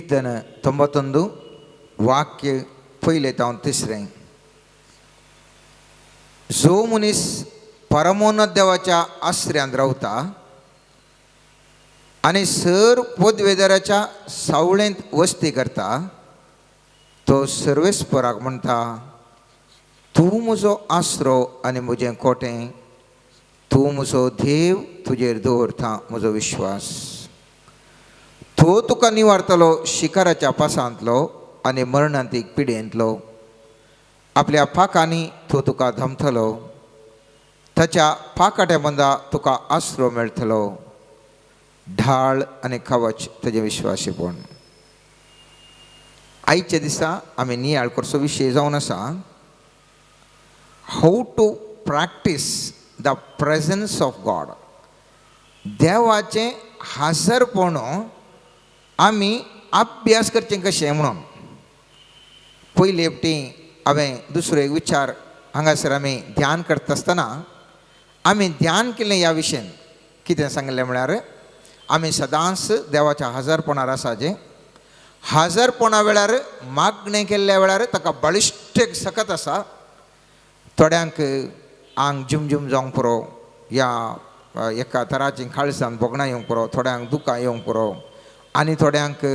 कीर्तन 91 वाक्य पहिले तावन तिसरें. जो मनीस परमोन्नत देवाच्या आश्रयांत रावता आनी सर पदवेदाराच्या सावळेंत वस्ती करता तो सर्वेस्पराक म्हणटा, तूं म्हजो आसरो आनी म्हजें कोटें, तूं म्हजो देव, तुजेर दवरता म्हजो विश्वास. तो तुका निवारतलो शिकाराच्या पासांतलो आनी मरणांतीक पिडेंतलो. आपल्या पाकांनी तो तुका धमतलो, ताच्या पाकाट्या बंदा तुका आसरो मेळटलो. ढाळ आनी कवच ताजें विश्वासीपण. आयच्या दिसा आमी नियाळ करचो विशय जावन आसा, how to practise the presence of God. देवाचें हाजरपण आमी अभ्यास करचें कशें म्हणून. पयली एपटी हांवें दुसरो एक विचार हांगासर आमी ध्यान करता आसतना आमी ध्यान केलें ह्या विशयान कितें सांगलें म्हळ्यार, आमी सदांच देवाच्या हाजरपणार आसा. जे हाजरपणा वेळार मागणें केल्ल्या वेळार ताका बळिश्ट सकत आसा. थोड्यांक आंग झुमझुम जावंक पुरो, या एका तराची खाळसांत बोगणां येवंक पुरो, थोड्यांक दुकां येवंक पुरो, आनी थोड्यांक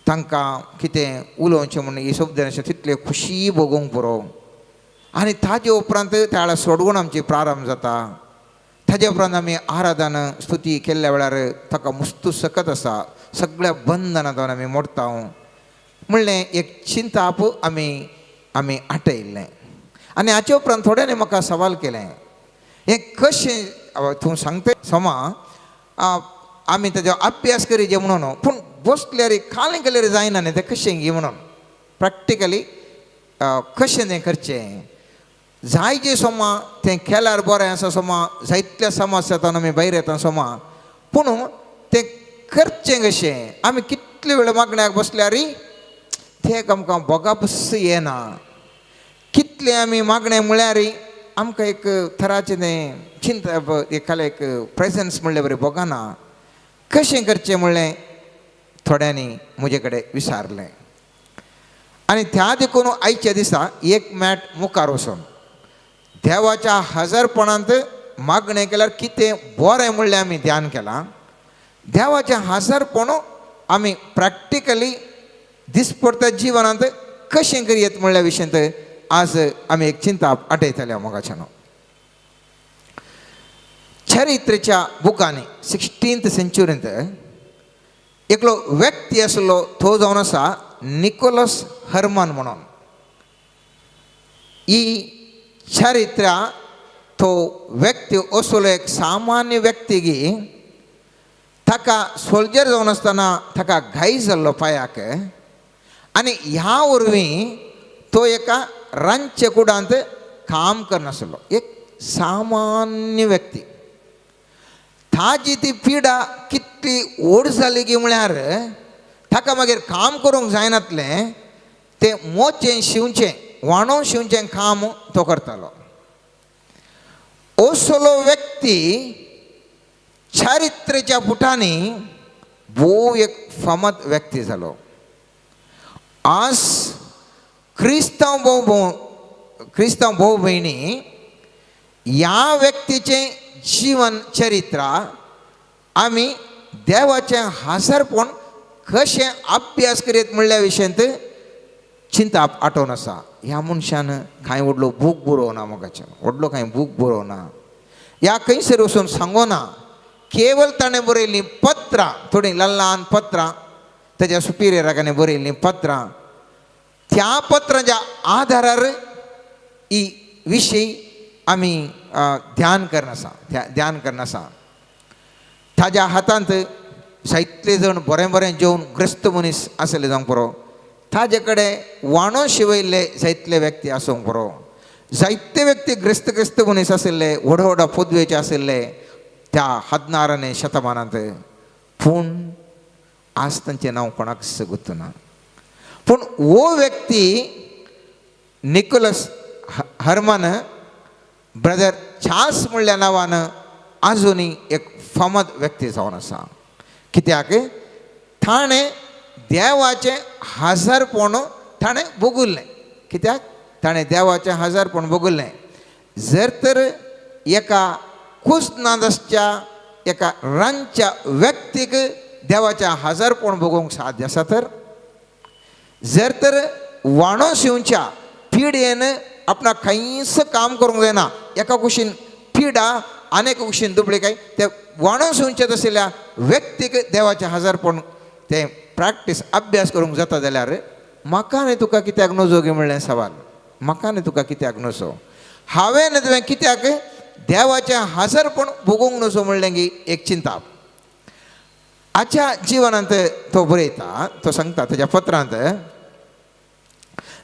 तांकां कितें उलोवचें म्हणून ही शब्द तितले खुशी भोगूंक पुरो. आनी ताजे उपरांत त्या वेळार सोडवून आमची प्रारंभ जाता. ताजे उपरांत आमी आराधन स्तुती केल्ल्या वेळार ताका मुस्तू सकत आसा. सगळ्या बंधनां जावन आमी मोडटा म्हणलें एक चिंताप आमी आटयल्लें. आनी हाचे उपरांत थोड्यांनी म्हाका सवाल केलें, हें कशें तूं सांगता सोमा आमी ताजो अभ्यास करीचे म्हणून, पूण बसल्यार कालें केल्यार जायना न्ही, तें कशें घे म्हणून. प्रॅक्टिकली कशें तें करचें. जाय जें सोमा तें केल्यार बरें आसा सोमा, जायतल्या समस्यांतल्यान आमी भायर येता सोमा, पूण तें करचें कशें. आमी कितले वेळ मागण्याक बसल्यार तें आमकां बोगापस येना. कितले आमी मागणें म्हळ्यार आमकां एक तराचें तें चिंता एकालें एक प्रेझन्स म्हणलें बरें बोगाना. कशें करचें म्हणलें थोड्यांनी म्हजे कडेन विचारलें. आनी त्या देखून आयच्या दिसा एक मॅट मुखार वचून देवाच्या हजरपणांत मागणें केल्यार कितें बरें म्हणलें आमी ध्यान केलां. देवाचें हजरपण आमी प्रॅक्टिकली दिसपडट्या जिवनांत कशें करियेत म्हणल्या विशयांत आज आमी एक चिंता आटयतले मोगाच्यान. चरित्रेच्या बुकांनी 16th सेंच्युरींत एकलो व्यक्ती आसलो, तो जावन आसा निकोलस हर्मन म्हणून. ही चरित्रा तो व्यक्ती असलो एक सामान्य व्यक्ती गी. ताका सोल्जर जावन आसतना ताका घाई जाल्लो पांयाक, आनी ह्या वरवीं तो एका रांदचे कुडांत काम करनासलो. एक सामान्य व्यक्ती. ताजी ती पिडा कितली व्हड जाली गी म्हळ्यार ताका मागीर काम करूंक जायनातलें. तें मोचें शिंवचें, वाणोवन शिंवचें काम तो करतालो. असलो व्यक्ती चरित्रेच्या पुटांनी भोव एक फामाद व्यक्ती जालो. आज क्रिस्तांव भाव भयणी ह्या व्यक्तीचें जीवन चरित्रा आमी देवाचें हाजरपण कशें अभ्यास करीत म्हणल्या विशयांत चिंता आठोवन आसा. ह्या मनशान कांय व्हडलो बूक बरोवना, मोगाच्यान व्हडलो कांय बूक बरोवना, ह्या खंयसर वचून सांगोना. केवळ ताणें बरयल्लीं पत्रां, थोडीं ल्हान ल्हान पत्रां, तेज्या सुपिरियराकांनी बरयल्लीं पत्रां, त्या पत्रांच्या आधारार ही विशय आमी ध्यान करनासा. ताज्या हातांत जायतले जण बरें बरें जेवन ग्रस्त मनीस आसले जावंक पुरो. ताजे कडेन वाणो शिवयल्ले जायतले व्यक्ती आसूंक पुरो. जायते व्यक्ती ग्रस्त मनीस आशिल्ले, व्हडा व्हडा पदवेचे आशिल्ले त्या 17ನೇ शतमानांत. पूण आज तांचें नांव कोणाक गुर्तना. पूण हो व्यक्ती निकोलस हर्मन ब्रदर चार्ल्स म्हणल्या नांवान आजुनी एक फामाद व्यक्ती जावन आसा. कित्याक ताणें देवाचें हजारपण ताणें भोगुल्लें. कित्याक ताणें देवाचें हजारपण भोगुल्लें. जर तर एका कुस्नादसच्या एका रांदच्या व्यक्तीक देवाचें हजारपण भोगूंक साध्य आसा तर, जर तर वाणोस येवच्या पिड्येन आपणाक खंयच काम करूंक जायना, एका कुशीन पिडा आनी कुशीन दुबळेकाय, ते वाणोस येवचें आशिल्ल्या व्यक्तीक देवाचें हजारपण तें प्रॅक्टीस अभ्यास करूंक जाता जाल्यार म्हाका आनी तुका कित्याक नजो गे म्हणलें सवाल. म्हाका आनी तुका कित्याक नजो? हांवें तुवें कित्याक देवाचें हजारपण भोगूंक नजो म्हणलें की एक चिंता. आजच्या जिवनांत तो बरयता, तो सांगता ताच्या पत्रांत,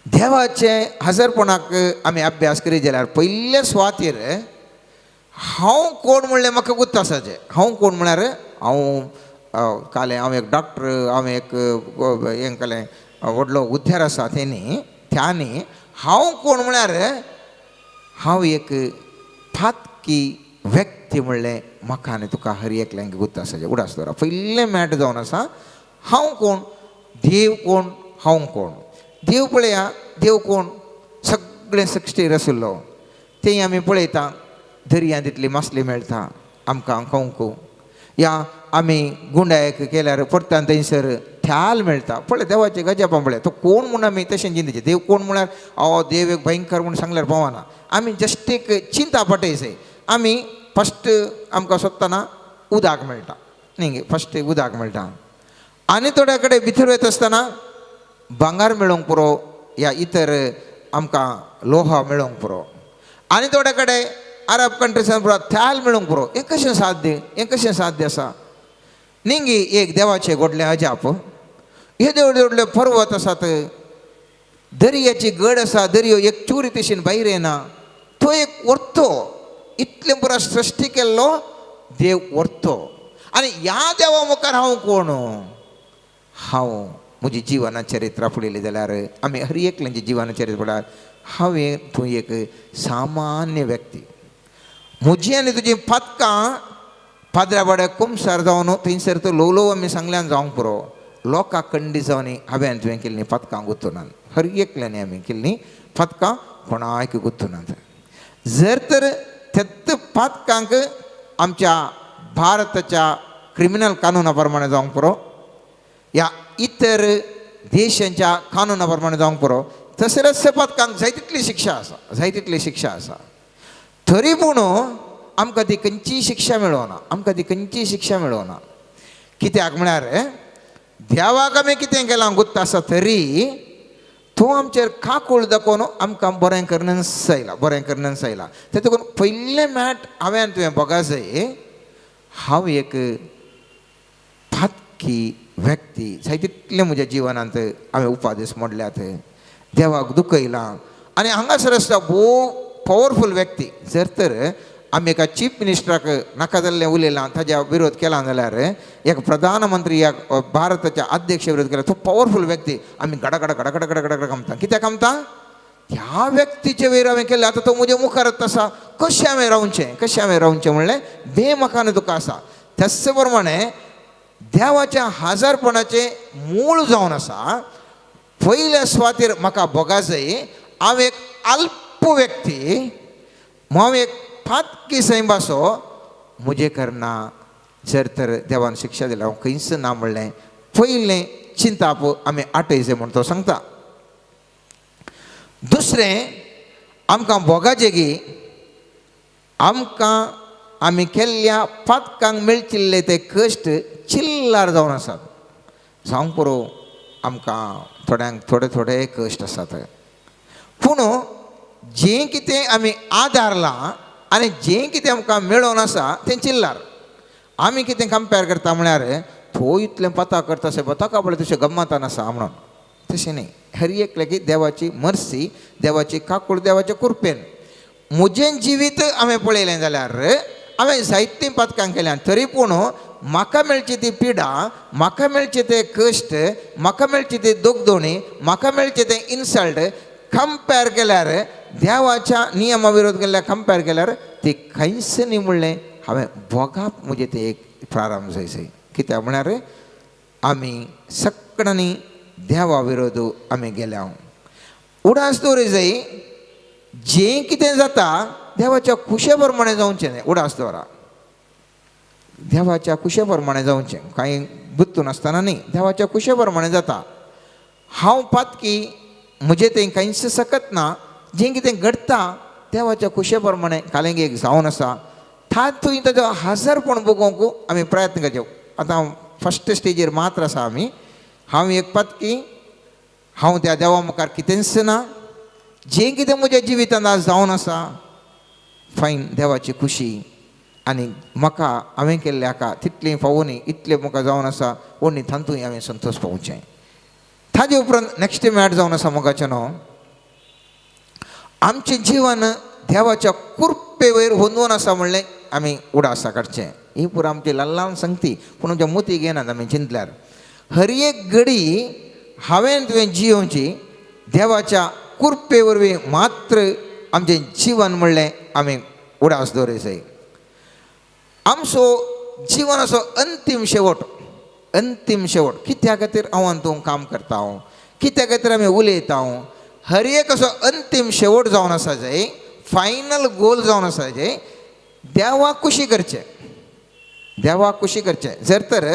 देवाचे हजारपणाक आमी अभ्यास करीत जाल्यार पयल्या सुवातेर हांव कोण म्हणलें म्हाका गुर्त आसाचें. हांव कोण म्हळ्यार हांव कालें हांव एक डॉक्टर, हांव एक हें केलें व्हडलो उद्धार आसा त्यांनी हांव कोण म्हळ्यार हांव एक फातकी व्यक्ती म्हणलें म्हाका आनी तुका हर एकल्यांक गुर्त आसाचें. उडास दवरा. पयलें मॅट जावन आसा हांव कोण, देव कोण, हांव कोण. देव पळया, देव कोण, सगळें सृश्टीर आशिल्लो तें आमी पळयता. दर्या तितली मासली मेळटा आमकां खावंक, या आमी गुंडायक केल्यार परतान थंयसर थ्याल मेळटा. पळय देवाचें गजापां पळय. तो कोण म्हूण आमी तशें चिंतचें. देव कोण म्हळ्यार देव एक भयंकर म्हूण सांगल्यार पावना. आमी जस्ट एक चिंता पटयसय. आमी फस्ट आमकां सोदतना उदक मेळटा न्ही, फस्ट उदक मेळटा. आनी थोड्या कडेन भितर वयता आसतना भांगार मेळोवंक पुरो, या इतर आमकां लोहा मेळोवंक पुरो. आनी थोड्या कडेन अरब कंट्रीसान पुरो थ्याल मेळोवंक पुरो. हें कशें साध्य? हें कशें साध्य आसा? निंगी एक देवाचें घडलें अजाप. हे व्हडले व्हडले पर्वत आसात, दर्याची गड आसा, दर्यो एक चुरी तशीन भायर येना. तो एक व्हरतो, इतलें पुरो सृश्टी केल्लो देव व्हरतो. आनी ह्या देवा मुखार हांव कोण? हांव म्हजी जिवना चरित्रां पळयलीं जाल्यार आमी हर एकल्यांची जिवना चरित्र पळयल्यार हांवें तूं एक सामान्य व्यक्ती. म्हजी आनी तुजी पथकां पाद्राबाड्या कुमसार जावन थंयसर तो ल्हव ल्हव आमी सांगल्यान जावंक पुरो. लोकांक कंडी जावन हांवें तुवें केल्लीं पथकां गुंतुनात. हर एकल्यांनी आमी केल्लीं पथकां कोणाक गुंतुनात. जर तर तेत पथकांक आमच्या भारताच्या क्रिमिनल कानुना प्रमाणे जावंक पुरो, या इतर देशांच्या कानुना प्रमाणे जावंक पुरो, तसलेच पथकांक जाय तितली शिक्षा आसा, जाय तितली शिक्षा आसा. तरी पूण आमकां ती खंयची शिक्षा मेळोना. आमकां ती खंयची शिक्षा मेळोना. कित्याक म्हळ्यार देवाक आमी कितें केलां गुत्त आसा तरी तो आमचेर काकूळ दाखोवन आमकां बरें करन जायला, बरें करन जायला. तेतून पयलें मॅट हांवें तुवें बघा जाय, हांव एक फातकी व्यक्ती. जाय तितलें म्हज्या जिवनांत हांवें उपादेश मोडल्यात, देवाक दुखयलां. आनी हांगासर आसता भोव पॉवरफूल व्यक्ती. जर तर आमी एका चीफ मिनिस्टराक नाका जाल्लें उलयलां, ताज्या विरोध केला जाल्यार एक प्रधानमंत्री या भारताच्या अध्यक्ष विरोध केला, तो पॉवरफूल व्यक्ती, आमी गडागडा गडागडा गडागडा कामता. कित्याक कामता? ह्या व्यक्तीचे वयर हांवें केलें, आतां तो म्हज्या मुखारच आसा, कशें हांवें रावचें, कशें हांवें रावचें म्हणलें बेमकान तुका आसा. त्याच प्रमाणे देवाच्या हजारपणाचें मूळ जावन आसा. पयल्या सुवातेर म्हाका बोगा जाय, हांव एक अल्प व्यक्ती, हांव एक फातकी सैंबासो, म्हजे करना जर तर देवान शिक्षा दिली हांव खंयच ना म्हणलें पयलें चिंताप आमी आटयचें म्हूण तो सांगता. दुसरें, आमकां बोगा जेगी आमकां आमी केल्ल्या फातकांक मेळचिल्ले ते कश्ट चिल्लार जावन आसात. जावंक पुरो आमकां थोड्यांक थोडे थोडे कश्ट आसात, पूण जें कितें आमी आदारलां आनी जें कितें आमकां मेळोन आसा तें चिल्लार. आमी कितें कंपेर करता म्हळ्यार तो इतलें पता करता से ताका पळय तशें गम्मतान आसा म्हणून. तशें न्ही. हर एकल्याक देवाची मर्सी, देवाची काकूळ, देवाच्या कृपेन म्हजें जिवीत हांवें पळयलें जाल्यार हांवें जायतीं पथकां केल्यां, तरी पूण म्हाका मेळची ती पिडा, म्हाका मेळचे ते कश्ट, म्हाका मेळची ती दोगदोणी, म्हाका मेळचे ते इन्सल्ट कंपेर केल्यार देवाच्या नियमा विरोध केल्यार कंपेर केल्यार ती खंयच न्ही म्हणलें. हांवें बोगाप म्हणजे ते एक प्रारंभ जायसै. कित्याक म्हळ्यार आमी सक्कडांनी देवा विरोध आमी गेल्या उडास दवरी जाय जें कितें जाता देवाच्या खुशे प्रमाणे जावचें न्ही उडास दवरा देवाच्या खुशे प्रमाणे जावचें कांय बुत्तून आसतना न्ही देवाच्या खुशे प्रमाणे जाता हांव पातकी म्हजें तें कांयच सकत ना जें कितें घडटा देवाच्या खुशे प्रमाणे कालेंगेक जावन आसा तातूंत ताजो हजरपण बगोवंक आमी प्रयत्न करचे आतां फस्ट स्टेजीर मात्र आसा आमी हांव एक पातकी हांव त्या देवा मुखार कितेंच ना जें कितें म्हज्या जिवितांत आज जावन आसा फायन देवाची खुशी आनी म्हाका हांवें केल्लें हाका तितलें फावोनी इतलें म्हाका जावन आसा ओनी तातूंय हांवें संतोश पावचें ताजे उपरांत नेक्स्ट मॅट जावन आसा मोगाचें न्हू आमचें जिवन देवाच्या कुर्पे वयर होंदून आसा म्हणलें आमी उडासा काडचें ही पुरो आमची ल्हान ल्हान संगती पूण आमच्या मोती घेनात आमी चिंतल्यार हर एक घडी हांवें तुवें जियोवची देवाच्या कुर्पे वरवीं मात्र आमचें जिवन म्हणलें आमी उडास दवरूं जाय आमचो जिवनाचो अंतीम शेवट कित्या खातीर हांव आनी तूं काम करता कित्या खातीर आमी उलयता हर एक असो अंतीम शेवट जावन आसा जाय फायनल गोल जावन आसा जाय देवाक खुशी करचें जर तर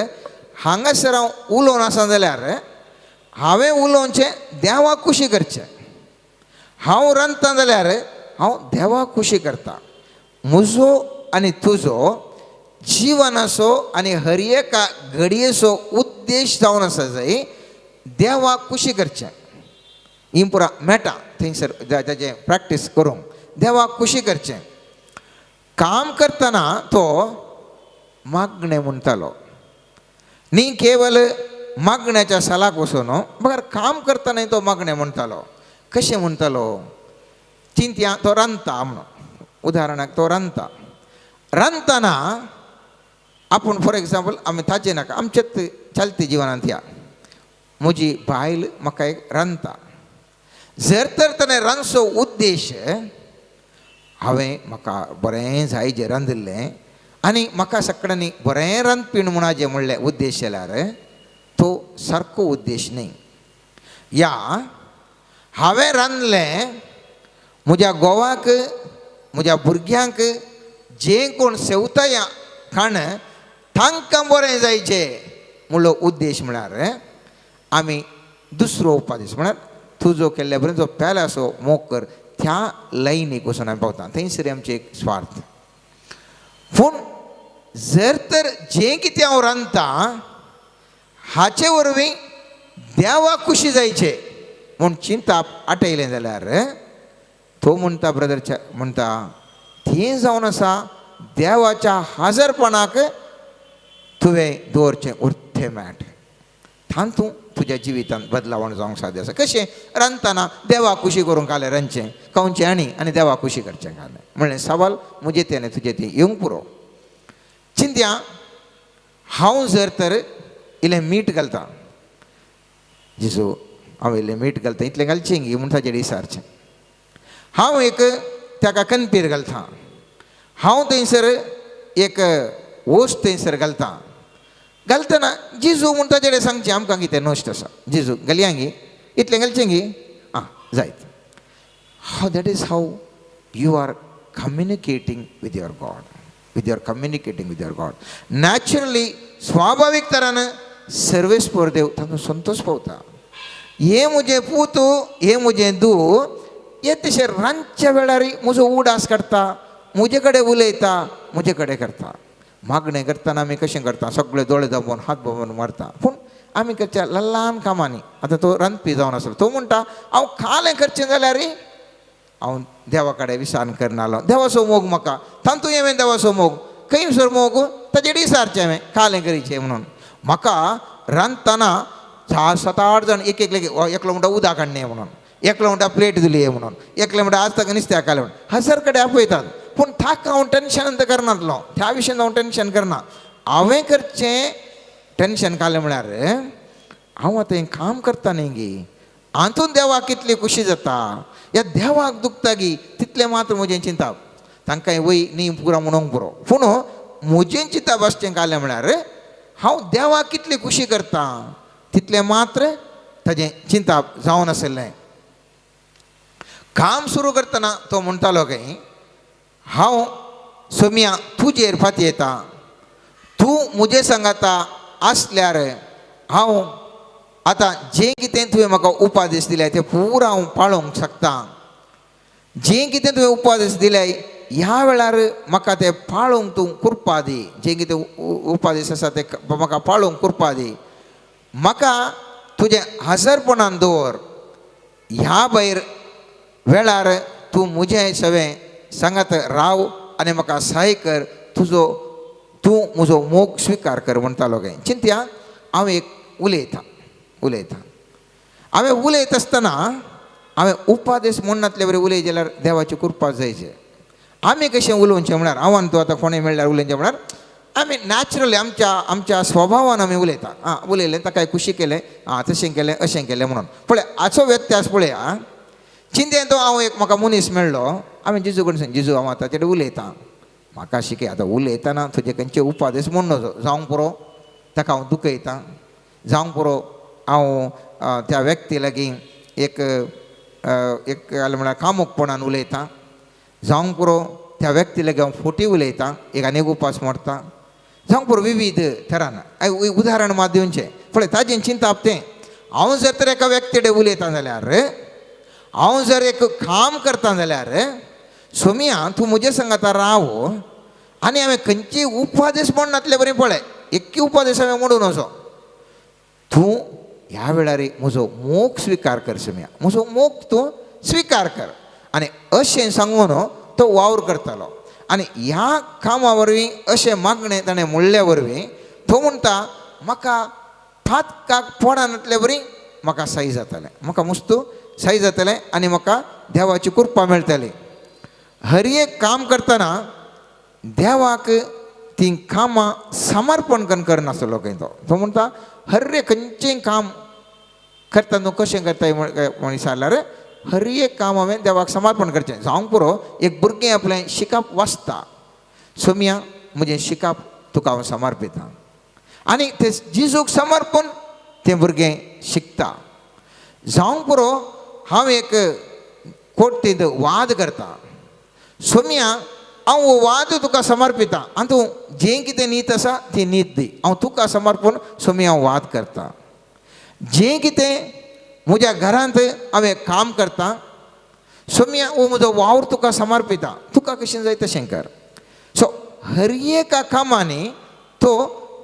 हांगासर हांव उलोवन आसा जाल्यार हांवें उलोवचें देवाक खुशी करचें हांव रांदता जाल्यार हांव देवाक खुशी करता म्हजो आनी तुजो जिवनाचो आनी हर एका घडयेचो उद्देश जावन आसा जाय देवाक खुशी करचें ही पुरा मेळटा थंयसर ताजें प्रॅक्टीस करूंक देवाक खुशी करचें काम करतना तो मागणें म्हणटालो न्ही केवल मागण्याच्या सालाक वचून बगर काम करतना तो मागणें म्हणटालो कशें म्हणटालो चिंत्या तो रांदता म्हणून उदाहरणाक तो रांदतना आपूण फॉर एग्जाम्पल आमी ताजें नाका आमचेच चलते जिवनांत या म्हजी बायल म्हाका एक रांदता जर तर ताणें रांदचो उद्देश हांवें म्हाका बरें जाय जें रांदिल्लें आनी म्हाका सगळ्यांनी बरें रांदपीण म्हणा जें म्हणलें उद्देश जाल्यार तो सारको उद्देश न्ही या हांवें रांदलें म्हज्या घोवाक म्हज्या भुरग्यांक जें कोण सेवताय खाण तांकां बरें जायचें म्हणलो उद्देश म्हळ्यार आमी दुसरो उपादेश म्हळ्यार तुजो केल्ल्या बरें जो पेलासो मोग कर त्या लायनीक वचून आमी पावता थंयसर आमचे एक स्वार्थ पूण जर तर जें कितें हांव रांदता हाचे वरवीं देवाक खुशी जायचें म्हूण चिंताप आटयलें जाल्यार तो म्हणटा ब्रदर म्हणटा तें जावन आसा देवाच्या हजरपणाक तुवें दवरचें उरतें मॅट तातूंत तुज्या जिवितांत बदलावण जावंक साध्य आसा कशें रांदतना देवाक खुशी करूंक जालें रांदचें खावचें आनी देवाक खुशी करचें जालें म्हणलें सवाल म्हजें तें आनी तुजें तें येवंक पुरो चिंत्या हांव जर तर इल्लें मीठ घालता जेजू हांव इल्लें मीठ घालता इतलें घालचें गी म्हूण ताचेर विचारचें हांव एक ताका कणपेर घालता हांव थंयसर एक वोस्त थंयसर घालतना जेजू म्हूण ताचेर सांगचें आमकां कितें नश्ट आसा जेजू घालया गी इतलें घालचें गी आं जायत हाव that is how you are communicating with your God naturally स्वाभावीक तरान सर्वेस पोर देव तातूंत संतोश पावता हे म्हजें पूत हे म्हजें धूव हे तशें रांदच्या वेळार म्हजो उडास काडटा म्हजे कडेन उलयता म्हजे कडेन करता मागणें करतना आमी कशें करता सगळे दोळे दाबून हात दाबून मारता पूण आमी करच्या ल्हान कामांनी आतां तो रांदपी जावन आसलो तो म्हणटा हांव खालें करचें जाल्यार हांव देवा कडेन विसान करनालो देवाचो मोग म्हाका तातूंत हांवें देवाचो मोग खंयसर मोग ताचेर विसारचें हांवें खालें करीचें म्हणून म्हाका रांदतना 6-7-8 जाण एक एकलो म्हणटा उदक हाडणें म्हणून एकलो म्हणटा प्लेट दिली म्हणून एकलो म्हणटा आज ताका नुस्तें कालें म्हणून हजर कडेन आपयतात पूण ताका हांव टेन्शन करनासलो त्या विशयान हांव टेन्शन करना हांवें करचें टेन्शन कालें म्हळ्यार हांव आतां हें काम करता न्ही गी हातूंत देवाक कितली खुशी जाता ह्या देवाक दुखता गी तितलें मात्र म्हजें चिंताप तांकां वय न्ही पुरो म्हणूंक पुरो पूण म्हजें चिंताप आसचें कालें म्हळ्यार हांव देवाक कितली खुशी करता तितले मात्र ताजें चिंताप जावन आसलें. काम सुरू करतना तो म्हणटालो की हांव सोम्या तुजेर फाटी येता, तूं म्हजे सांगाता आसल्यार हांव आतां जें कितें तुवें म्हाका उपादेश दिल्याय तें पुरो हांव पाळोवंक शकता. जें कितें तुवें उपादेश दिल्याय ह्या वेळार म्हाका तें पाळोवंक तूं कृपा दी. जें कितें उपादेश आसा तें म्हाका पाळोवंक कृपा दी. म्हाका तुजें हजरपणान दवर. ह्या भायर वेळार तूं म्हजें सगळें सांगात राव आनी म्हाका सहाय कर. तूं म्हजो मोग स्विकार कर म्हणटालो गे. चिंतया हांव एक उलयतां. हांवें उलयत आसतना हांवें उपादेश म्हणनातले बरें उलय जाल्यार देवाची कृपा जायचे. आमी कशें उलोवचें म्हणल्यार हांव आनी तूं आतां कोणें मेळ्ळ्यार उलयचें म्हणल्यार आमी नॅचरली आमच्या स्वभावान आमी उलयता. उलयलें ताका खुशी केलें, तशें केलें अशें केलें म्हणून. पळय हाचो व्यत्यास पळया. चिंतेन तो हांव एक म्हाका मनीस मेळ्ळो. हांवें जेजू कडेन सांगलें जेजू हांव आतां तेडे उलयतां, म्हाका शिकय. आतां उलयतना तुजे खंयचे उपादेश म्हण नजो जावंक पुरो ताका हांव दुखयतां. जावंक पुरो हांव त्या व्यक्ती लागीं एक जालें म्हळ्यार कामुकपणान उलयतां. जावंक पुरो त्या व्यक्ती लागीं हांव फोटी उलयतां, एक आनीक उपास मोडटां. जावंक पुरो विविध तरान उदाहरण मात दिवचें. पळय ताजें चिंताप तें हांव जर तर एका व्यक्ती कडेन उलयतां जाल्यार, हांव जर एक काम करतां जाल्यार सोम्या तूं म्हजे सांगाता राव आनी हांवें खंयचेय उपादेश म्हणनातले बरें. पळय एक्की उपादेश हांवें म्हणून वचो. तूं ह्या वेळार म्हजो मोग स्विकार कर सोम्या, म्हजो मोग तूं स्विकार कर. आनी अशें सांगून तो वावर करतालो. आनी ह्या कामा वरवीं अशें मागणें ताणें म्हणल्या वरवीं तो म्हणटा म्हाका फातकाक पडनातले बरी म्हाका सही जातालें, म्हाका मस्तू सही जातलें आनी म्हाका देवाची कृपा मेळटली. हर एक काम करतना देवाक तीं कामां समर्पण करून करनासलो खंय तो म्हणटा हर एक खंयचें काम करता न्हू कशें करता म्हण विचारल्यार हर एक काम हांवें देवाक समर्पण करचें. जावंक पुरो एक भुरगें आपलें शिकप वाचता, सोम्या म्हजें शिकप तुका हांव समर्पितां. आनी तें जिजूक समर्पण तें भुरगें शिकता. जावंक पुरो हांव एक कोर्टींत वाद करता, सोम्या हांव वाद तुका समर्पितां आनी तूं जें कितें नीत आसा ती नीत दी. हांव तुका समर्पण सोम्या हांव वाद करतां. जें कितें म्हज्या घरांत हांवें काम करतां सोम्या हो म्हजो वावर तुका समर्पितां, तुका कशें जाय तशें कर. सो हर एका कामांनी तो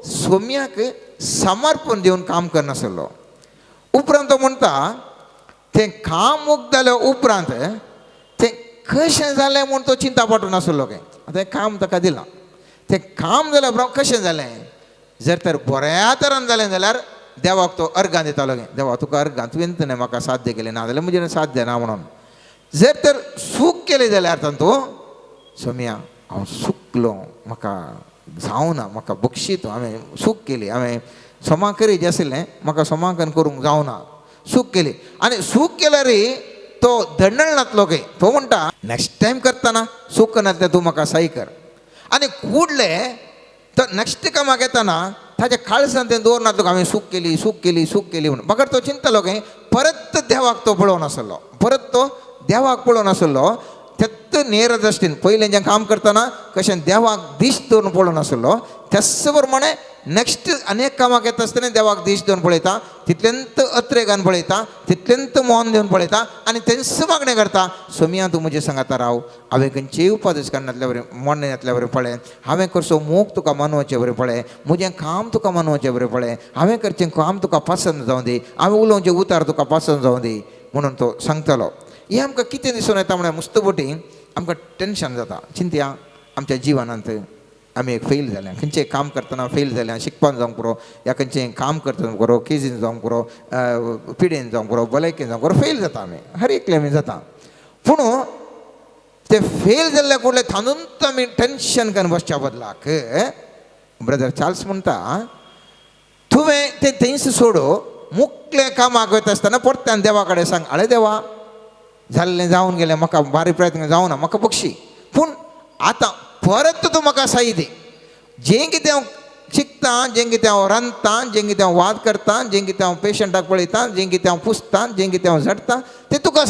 सोम्याक समर्पण दिवन काम करनासलो. उपरांत तो म्हणटा तें काम मुक्त जाल्या उपरांत तें कशें जालें म्हूण तो चिंता पडनासलो काय. आतां काम ताका दिलां, तें काम जाल्या उपरांत कशें जालें. जर तर बऱ्या तरान जालें जाल्यार देवाक तो अर्गां दितालो गे. देवा तुका अर्गां तुवें न्ही म्हाका साध्य केलें, ना जाल्यार म्हजें साध्य ना म्हणून. जर तर सूख केलें जाल्यार तांतूं सोम्या हांव सुकलो, म्हाका जावना, म्हाका बक्षीत हांवें सूख केली, हांवें सोमाकरी जें आशिल्लें म्हाका सोमाकन करूंक जावना, सूख केली. आनी सूख केल्यारय तो दंडळ नातलो गे. तो म्हणटा नॅक्स्ट टायम करतना सूख करनातलें तूं म्हाका सही कर. आनी कुडले तो नॅक्स्ट कामाक येताना ताच्या काळजांत तें दवरनातलो हांवें सूख केली म्हणून. म्हाका तो चिंतलो गे परत देवाक तो पळोवन आसलो, परत तो देवाक पळोवन आसलो. तेत नेर दृश्टीन पयलें जें काम करतना कशें देवाक दिश दवरून पळोवन आसलो त्याच प्रमाणे नॅक्स्ट अनेक कामाक येता आसतना देवाक दिश दवरून पळयता, तितल्यांत अत्रेगान पळयता, तितल्यांत मोन दिवन पळयता आनी तेंच मागणें करता सोम्या तूं म्हजे सांगाता राव. हांवें खंयचेय उपादेश करनातल्या बरें म्हणनातल्या बरें पळय, हांवें करचो मोग तुका मानवचें बरें पळय, म्हजें काम तुका मानवचें बरें पळय, हांवें करचें काम तुका पसंद जावं दी, हांवें उलोवचें उतार तुका पसंद जावं दी म्हणून तो सांगतलो. हें आमकां कितें दिसून येता म्हळ्यार मुस्तबोटी आमकां टेन्शन जाता. चिंतया आमच्या जिवनांत आमी एक फेल जाल्यां, खंयचें काम करतना फेल जाल्यां, शिकपाक जावंक पुरो या खंयचें काम करतना पुरो, केजीन जावंक पुरो, पिडेन जावंक पुरो, भलायकेन जावंक पुरो फेल जाता आमी, हर एकले आमी जाता. पूण ते फेल जाल्ल्या कुडले थानूच आमी टेन्शन करून बसच्या बदलाक ब्रदर चार्ल्स म्हणटा तुवें तें थंयच सोडू, मुखलें कामाक वयता आसतना परत्यान देवा कडेन सांग आळे देवा जाल्लें जावन गेलें, म्हाका बारीक प्रयत्न जावना, म्हाका बक्षी, पूण आतां परत तूं म्हाका साई दी. जें कितें हांव चिंतता जें कितें हांव रांदता जें कितें हांव वाद करता जें कितें हांव पेशंटाक पळयता जें कितें हांव पुसता जें कितें हांव झडटा तें तुका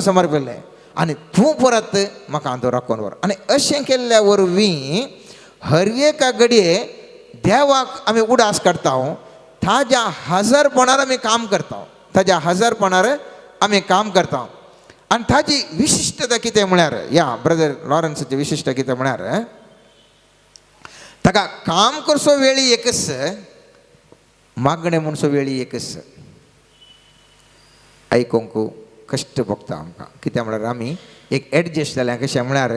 समर्पिल्लें आनी तूं परत म्हाका हांव राखून व्हर. आनी अशें केल्ल्या वरवीं हर एका घडये देवाक आमी उडास काडटा. ताज्या हजरपणार आमी काम करता. आनी ताजी विशिश्टता कितें म्हळ्यार ह्या ब्रदर लॉरन्साची विशिश्ट कितें म्हळ्यार ताका काम करचो वेळी एकच मागणें म्हणचो वेळी एकच. आयकोंक कश्ट भोगता आमकां कित्याक म्हळ्यार आमी एक एडजस्ट जाल्यार कशें म्हळ्यार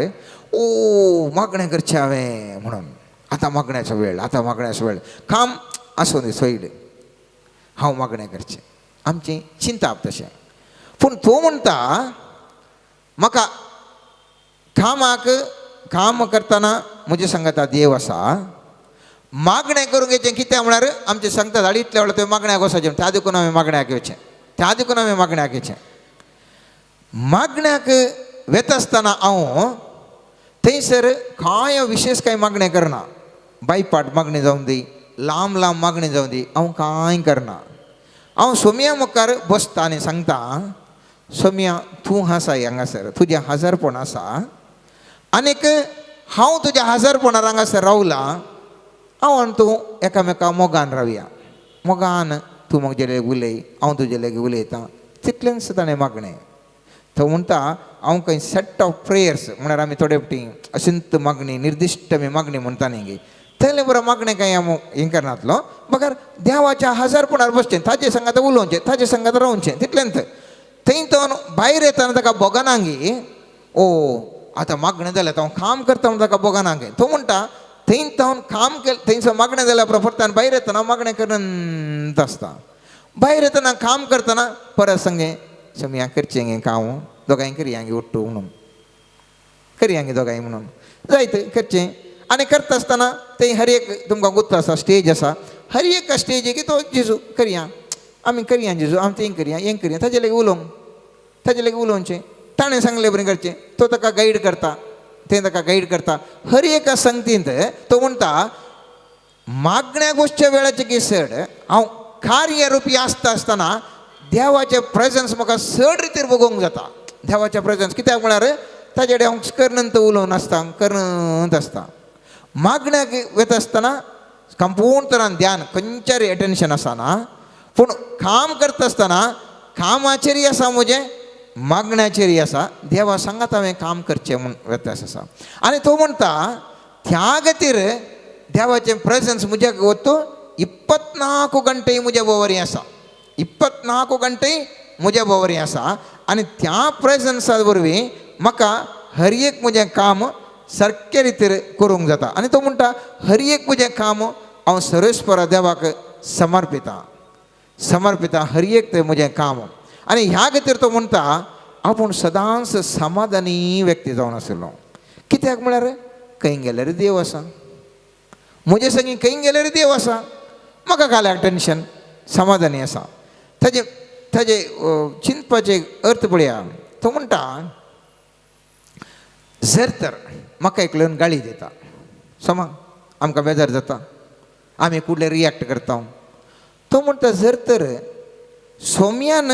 मागणें करचें हांवें म्हणून आतां मागण्याचो वेळ काम आसूं दी सैड हांव मागणें करचें आमची चिंता तशें. पूण तो म्हणटा म्हाका काम करतना म्हजे सांगता देव आसा मागणें करूंक येचें कित्याक म्हळ्यार आमचें सांगता धाडी इतल्या वेळार तुवें मागण्याक वचचें त्या देखून हांवें मागण्याक येवचें. मागण्याक वेता आसतना हांव थंयसर कांय विशेष कांय मागणें करना. बायपाट मागणी जावं दी लांब मागणी जावं दी हांव कांय करना. हांव सोम्या मुखार बसता आनी सांगता सोम्या तूं आसा हांगासर तुजें हजरपण आसा आनीक हांव तुज्या हजरपणार हांगासर रावलां हांव आनी तूं एकामेका मोगान रावया. मोगान तूं म्हजे लेगीत उलय हांव तुजे लेगीत उलयतां तितलेंच ताणें मागणें. तो म्हणटा हांव खंय सेट ऑफ प्रेयर्स म्हळ्यार आमी थोडे फावटी अशिंत मागणी निर्दिश्ट आमी मागणी म्हणटा न्ही गे थंय बरो मागणें कांय हांव हें करनातलो बगर देवाच्या हजरपणार बसचें ताजे सांगात उलोवचें ताजे सांगात रावचें तितलेंच. थंय तो भायर येताना ताका बोगानांगी आतां मागणें जाल्यार हांव काम करता म्हण ताका बोगानांगी. तो म्हणटा थंय तावन काम केलें थंयसर मागणें जाल्यार परत भायर येतना मागणें करत आसता. भायर येतना काम करतना परत सांगे सोम्या करचें गे काम दोगांय करया गे ओट्टू म्हणून करया गे दोगांय म्हणून जायत करचें. आनी करता आसतना थंय हर एक तुमकां गुत्त आसा स्टेज आसा हर एक स्टेजीक तो जेजू करया आमी करया जेजू आमी तें करया ताजे लेगीत उलोवचें ताणें सांगलें बरें करचें. तो ताका गायड करता हर एका संगतींत. तो म्हणटा मागण्या गोश्टच्या वेळाचे केसड हांव कार्यरुपी आसतना देवाचें प्रेजन्स म्हाका चड रितीर भोगोवंक जाता. देवाचें प्रेजन्स कित्याक म्हळ्यार ताजे कडेन हांव करनंत उलोवन आसता करत आसता. मागण्याक वता आसतना संपूर्ण तरान ध्यान खंयच्यार एटेन्शन आसना. पूण काम करता आसतना कामाचेरय आसा म्हजें मागण्याचेरय आसा. देवा सांगात हांवें काम करचें म्हूण व्यत्यास आसा. आनी तो म्हणटा त्या खातीर देवाचें प्रेजन्स म्हज्या वतो 24 गंटे म्हज्या बरोबरी आसा. 24 गंटे म्हज्या बरोबरी आसा. आनी त्या प्रेजन्सा वरवीं म्हाका हर एक म्हजें काम सारके रितीर करूंक जाता. आनी तो म्हणटा हर एक म्हजें काम हांव सर्वेस्परा देवाक समर्पिता हर एक तें म्हजें काम. आनी ह्या खातीर तो म्हणटा आपूण सदांच समाधानी व्यक्ती जावन आशिल्लो. कित्याक म्हळ्यार खंय गेल्यार देव आसा म्हजे संगी खंय गेल्यार देव आसा म्हाका काल्याक टेन्शन समाधानी आसा. ताजे चिंतपाचे अर्थ पळया. तो म्हणटा जर तर म्हाका एकल्यान गाळी दिता समा आमकां बेजार जाता आमी कुडले रिएक्ट करता. तो म्हणटा जर तर सोम्यान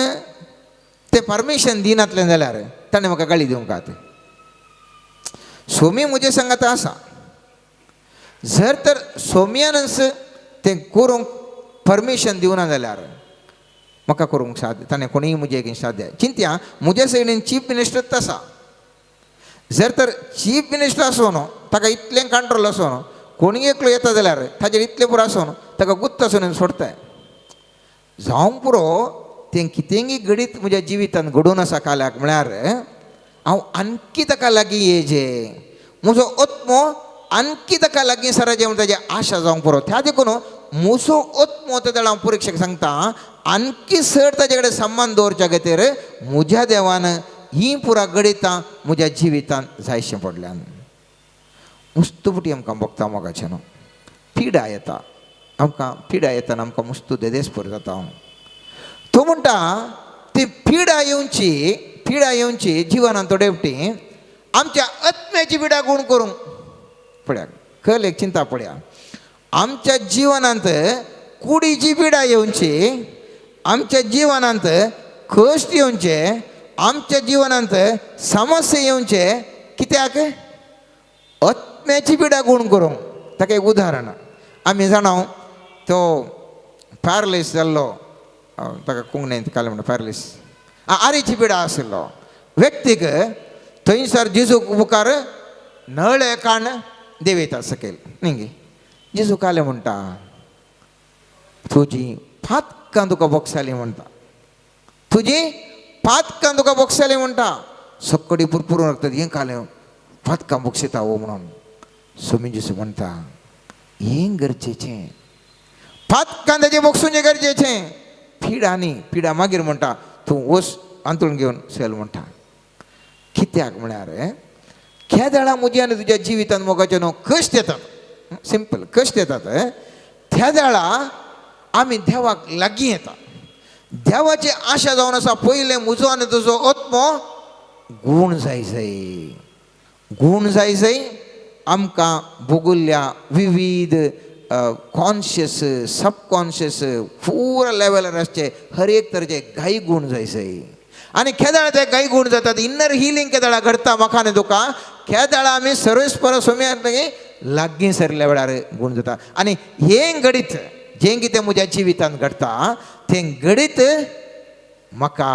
तें परमिशन दिनातलें जाल्यार ताणें म्हाका गाळी दिवंक आहा. सोमी म्हजे सांगात आसा जर तर सोम्यानच तें करूंक परमिशन दिवना जाल्यार म्हाका करूंक साध्य ताणें कोणीय म्हजे अगेन्स्ट साध्य. चिंत्या म्हज्या सायडीन चीफ मिनिस्टरच आसा. जर तर चीफ मिनिस्टर आसूं न्हू ताका इतलें कंट्रोल आसूं न्हू कोणी एकलो येता जाल्यार ताजेर इतलें पुरो आसूं न्हू ताका गुत्त आसून सोडताय जावंक पुरो तें कितेंय घडीत म्हज्या जिवितांत घडोवन आसा काल्याक म्हळ्यार हांव आणकी ताका लागीं येजे म्हजो आत्मो आणकी ताका लागीं सराजे म्हण ताजी आशा जावंक पुरो. त्या देखून म्हजो आत्मो तेदळ हांव परिक्षेक सांगता आणकी चड ताजे कडेन संबंद दवरच्या खातीर म्हज्या देवान ही पुरा घडयतां म्हज्या जिवितांत जायशें पडल्यान. मुस्तुपटी आमकां भोगता मोगाचें न्हू पिडा येता आमकां मुस्तू देदेस्पर जाता. तो म्हणटा ती पिडा येवची जिवनांत थोडे फावटी आमच्या आत्म्याची पिडा गूण करूंक पळया कल एक चिंता पळया. आमच्या जीवनांत कुडीची पिडा येऊनची, आमच्या जीवनांत कश्ट येऊनचे, आमच्या जीवनांत समस्या येऊनचे कित्याक आत्म्याची पिडा गुण करूंक. ताका एक उदाहरण आमी जाणाव, तो पॅरलीस जाल्लो, ताका कोंकणींत काल म्हणटा पॅरलीस, आरेची पिडा आशिल्लो व्यक्तीक थंयसर जेजू मुखार नळे काण देवयता सकयल न्ही. जेजू काले म्हणटा, तुजी फातकां तुका बोगसाली म्हणटा, तुजी फातकां तुका बोगसाली म्हणटा. सक्कडी पुरपुरून लागतात हें कालें फातकां बोगसिता हो म्हणून. स्वामी जेजू म्हणटा हें गरजेचें, फातकां तेजें बोगसूचें गरजेचें. पिडा न्ही, पिडा मागीर म्हणटा तूं वच अंतरून घेवन चल म्हणटा. कित्याक म्हळ्यार केदाळा म्हज्या आनी तुज्या जिवितांत मोगाचे न्हू कश्ट येतात, सिंपल कश्ट येतात. त्या वेळा आमी देवाक लागीं येता. देवाची आशा जावन आसा पयलें म्हजो आनी तुजो आत्मो गूण जाय जाय, गूण जाय जाय. आमकां भोगुल्ल्या विविध कॉन्शियस सबकॉन्शियस पुरा लेवलार आसचे हर एक तरेचे गायी गूण जाय जाय. आनी केदाळ ते गायी गूण जातात. इन्नर हिलींग केदाळा घडटा म्हाका आनी तुका. केदाळा आमी सर्वेस्पर सोम्याक लागीं सरल्या वेळार गूण जाता. आनी हें घडीत जें कितें म्हज्या जिवितांत घडटा तें घडीत म्हाका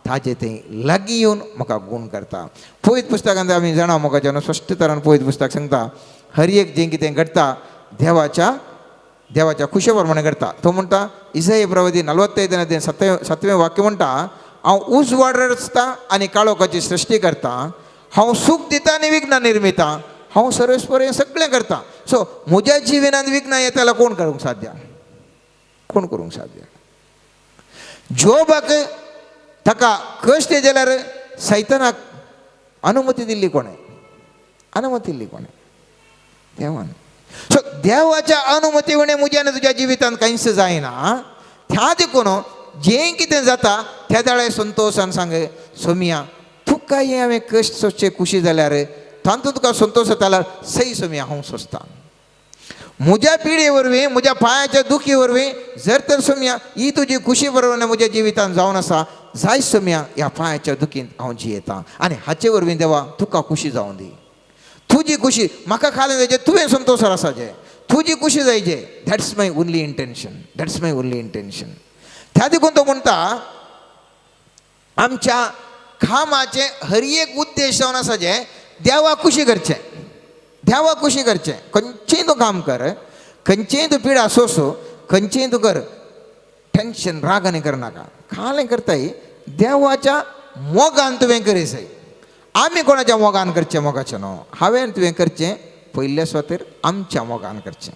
ताजें तें लागीं येवन म्हाका गूण करता. पळयत पुस्तकांत आमी जाणा म्हाका जेन्ना स्पश्ट तरान पळयत पुस्तक सांगता हर एक जें कितें घडटा देवाच्या खुशे प्रमाणे घडटा. तो म्हणटा इसाया प्रवचन 45:7 वाक्य म्हणटा, हांव उजवाड रचता आनी काळोखाची सृश्टी करता, हांव सूख दिता आनी विघ्न निर्मिता, हांव सर्वेस्पर हें सगळें करता. सो म्हज्या जिविनांत विघ्न येता जाल्यार कोण करूंक साध्य? कोण करूंक साध्य? जोबाक ताका कश्ट जाल्यार सैतानाक अनुमती दिल्ली कोणें? अनुमती दिल्ली कोणें? देवान. सो देवाच्या अनुमती विणे म्हज्या आनी तुज्या जिवितांत कांयच जायना. त्या देखून जें कितें जाता त्या वेळार संतोशान सांग, सोमिया तुका हें हांवें कश्ट सोंसचे खुशी जाल्यार तातूंत तुका संतोश जाता जाल्यार सई सोमिया हांव सोंसता. म्हज्या पिडे वरवीं म्हज्या पांयाच्या दुखी वरवीं जर तर सोमिया ही तुजी खुशी बरोबर म्हज्या जिवितांत जावन आसा जाय सोमिया ह्या पांयाच्या दुखींत हांव जियेतां आनी हाचे वरवीं देवा तुका खुशी जावं दी. तुजी खुशी म्हाका खालें जायचे, तुवें संतोशार आसाचे, तुजी खुशी जायचे. That's my only intention, that's my only intention. त्या देखून तो म्हणटा आमच्या कामाचे हर एक उद्देश जावन आसा जे देवा खुशी करचें, देवा खुशी करचें. खंयचेंय तूं काम कर, खंयचेंय तूं पिडा सोंसो, खंयचेंय तूं कर, टेन्शन राग आनी करनाका. कालें करताय देवाच्या मोगान तुवें करी जाय. आमी कोणाच्या मोगान करचें मोगाचें न्हू. हांवें तुवें करचें पयल्या सुवातेर आमच्या मोगान करचें.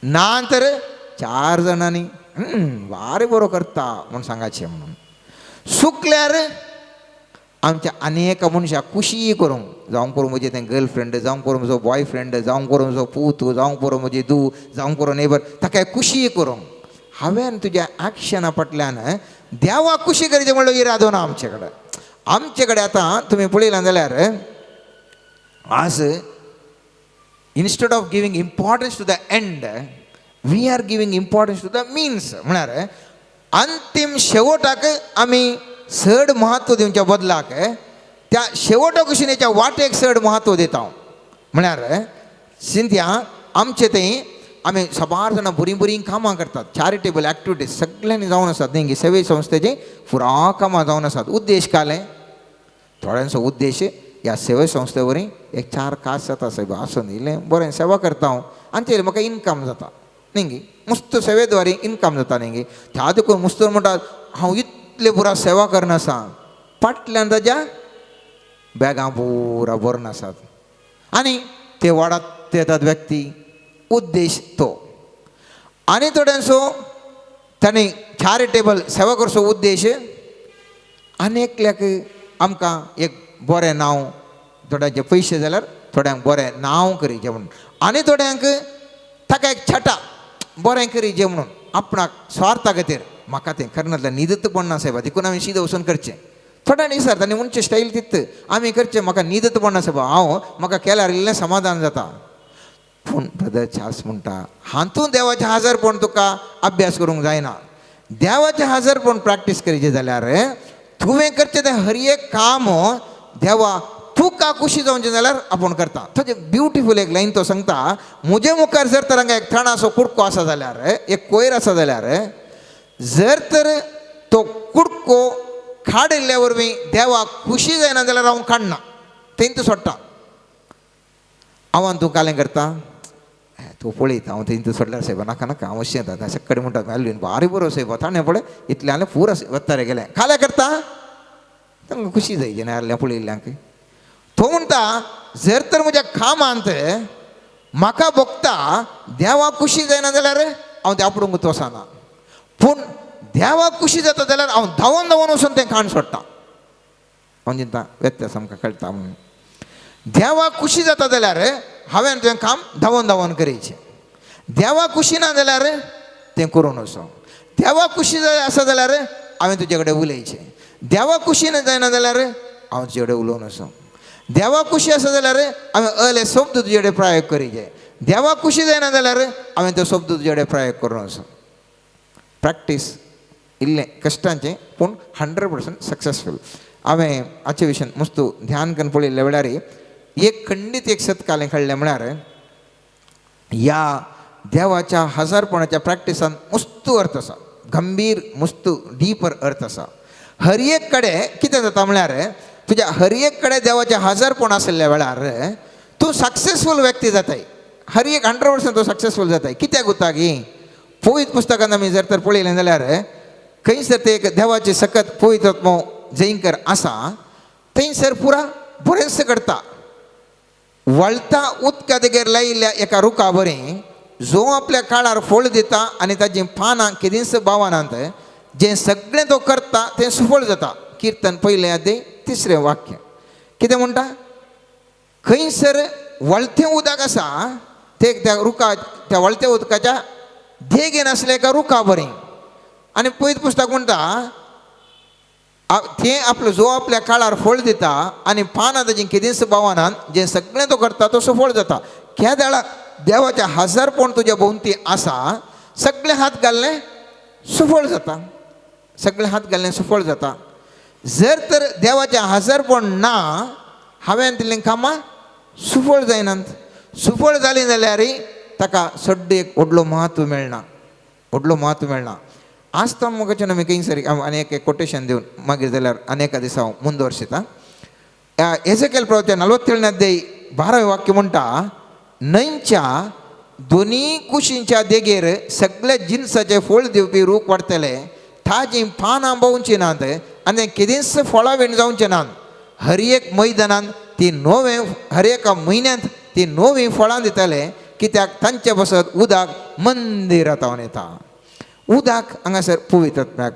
ना तर 4 जाणांनी वारें बरो करता म्हूण सांगाचें म्हणून. चुकल्यार आमच्या अनेक मनशाक खुशी करूंक, जावं करूं म्हजें तें गर्लफ्रेंड, जावं करूं म्हजो बॉयफ्रेंड, जावं करूं म्हजो पूत, जावं करूं म्हजी धूव, जावं करूं नेबर, ताका खुशी करूंक हांवें तुज्या एक्शना फाटल्यान देवा खुशी करचें म्हणलो इरादो ना आमचे कडेन. आमचे कडेन आतां तुमी पळयलां जाल्यार आज instead of giving importance to the end we are giving importance to the means. म्हळ्यार अंतीम शेवटाक आमी चड म्हत्व दिवच्या बदलाक त्या शेवटा कुशिनेच्या वाटेक चड म्हत्व दिता. म्हळ्यार सिंध्या आमचे तें आमी सबार जाणां बरीं बरीं कामां करतात, चॅरिटेबल एक्टिविटीज सगळ्यांनी जावन आसात न्ही. सेवे संस्थेची पुरा कामां जावन आसात. उद्देश कालें थोड्यांचो उद्देश ह्या सेवे संस्थे वरवीं एक 4 कास जाता साहेब आसून इल्लें बरें सेवा करता हांव आनी तें म्हाका इनकम जाता न्ही. मस्त सेवेद्वारे इनकम जाता न्ही. त्या देखून मस्त म्हणटात हांव इतले पुरा सेवा करनासा, फाटल्यान ताज्या बॅगां पुरा भरून आसात आनी ते वाडत येतात व्यक्ती. उद्देश तो. आनी थोड्यांचो तांणी चॅरिटेबल सेवा करचो उद्देश आनेकल्याक आमकां एक बरें नांव, थोड्यांचे पयशे जाल्यार थोड्यांक बरें नांव करीचें म्हणून, आनी थोड्यांक ताका एक छटा बरें करीचें म्हणून आपणाक स्वार्था खातीर म्हाका तें करनातलें न्हिदत पडना साहेब देखून हांवें सीद वचून करचें. थोड्यांनी विचारता आनी म्हणचे स्टायल तित्त आमी करचें म्हाका न्हिदत पडना साहेब हांव म्हाका केल्यार इल्लें समाधान जाता. पूण ब्रदर चार्ल्स म्हणटा हातूंत देवाचें हाजरपण तुका अभ्यास करूंक जायना. देवाचें हाजरपण प्रॅक्टीस करचें जाल्यार तुवें करचें तें हर एक काम देवा तुका खुशी जावचें जाल्यार आपूण करता. ताजें ब्युटिफूल एक लायन तो सांगता, म्हजे मुखार जर तर हांगा एक थणाचो कुडको आसा जाल्यार, एक कोयर आसा जाल्यार, जर तर तो कुडको काडिल्ल्या वरवीं देवाक खुशी जायना जाल्यार हांव काडना, थंयच सोडटा. हांव तूं कालें करता, तूं पळयता हांव थंयच सोडल्यार सायबा नाका नाका हांव अशें येता अशें कडेन म्हणटा घालून बारी बरो सायबा ताणें पळय इतलें जाल्यार पुरो वता रे गेलें कालें करता तांकां खुशी जायची न्ही आसल्या पळयल्ल्यांक. तो म्हणटा जर तर म्हज्या कामांत म्हाका भोगता देवाक खुशी जायना जाल्यार हांव त्या आपणूक वचना, पूण देवाक खुशी जाता जाल्यार हांव धांवन धांवन वचून तें खाण सोडटा. हांव चिंता व्यत्यास आमकां कळटा म्हणून देवाक खुशी जाता जाल्यार हांवें तुवें काम धांवन धांवन करचें. देवाक खुशी ना जाल्यार तें करून वचो. देवाक खुशी आसा जाल्यार हांवें तुजे कडेन उलयचें. देवाक खुशी जायना जाल्यार हांव तुजे कडेन उलोवन वचो. देवाक खुशी आसा जाल्यार हांवें अले शब्द तुजे कडेन प्रयोग करचें. देवाक खुशी जायना जाल्यार हांवें तो शब्द तुजे कडेन प्रयोग करून वचो. प्रॅक्टीस इल्लें कश्टांचें पूण 100% सक्सेसफूल. हांवें हाचे विशयान मस्त ध्यान करून पळयल्ल्या वेळार एक खंडीत एक सत्कालें कळ्ळें म्हळ्यार ह्या देवाच्या हजारपणाच्या प्रॅक्टिसान मस्त अर्थ आसा, गंभीर मस्त डीपर अर्थ आसा. हर एक कडेन कितें जाता म्हळ्यार तुज्या हर एक कडेन देवाचें हजारपण आसल्या वेळार तूं सक्सेसफूल व्यक्ती जाताय. हर एक 100% तूं सक्सेसफूल जाताय. कित्याक उरता की पवित्र पुस्तकांत आमी जर तर पळयलें जाल्यार खंयसर ते एक देवाचे सकत पवित्र आत्मो जयंकर आसा थंयसर पुरा बरेंच करता. वळता उदका देगेर लायिल्ल्या एका रुखा बरें जो आपल्या काळार फळ दिता आनी ताचीं पानां किदेंच बावानांत जें सगळें तो करता तें सुफळ जाता. कीर्तन 1 अध्याय 3 वाक्य कितें म्हणटा, खंयसर वळतें उदक आसा ते त्या रुखा त्या वळत्या उदकाच्या देगेन आसलें एका रुखा बरें. आनी पवित्र पुस्तक म्हणटा तें आपलो जो आपल्या काळार फळ दिता आनी पानां ताचीं किदेंच बावानांत जें सगळें तो करता तो सफळ जाता. ह्या देळाक देवाचें हजारपण तुज्या भोंवती आसा, सगळे हात घाललें सफळ जाता. सगळे हात घाललें सफळ जाता. जर तर देवाचें हजारपण ना हांवें दिल्लीं कामां सफळ जायनात. सफळ जालीं जाल्यार ताका सड्ड एक व्हडलो म्हत्व मेळना, व्हडलो म्हत्व मेळना. आसता मोगाच्यान आमी खंयसरी आनीक एक कोटेशन दिवन मागीर जाल्यार आनेका दिसा हांव मुंदोरशिता. एजेकेल प्रवचन 47 अध्याय 12 वाक्य म्हणटा, न्हंयच्या दोनी कुशींच्या देगेर सगळ्या जिनसाचे फळ दिवपी रूख वाडटले, ताजीं पानां बावचीं नात आनी किदेंच फळां वेण जावचें नात. हर एक मैदानांत ती नवें हर एका म्हयन्यांत ती नवीं फळां दितले, कित्याक तांचे बसत उदक मंदिरांत जावन येता. उदक हांगासर पवित्र आत्म्याक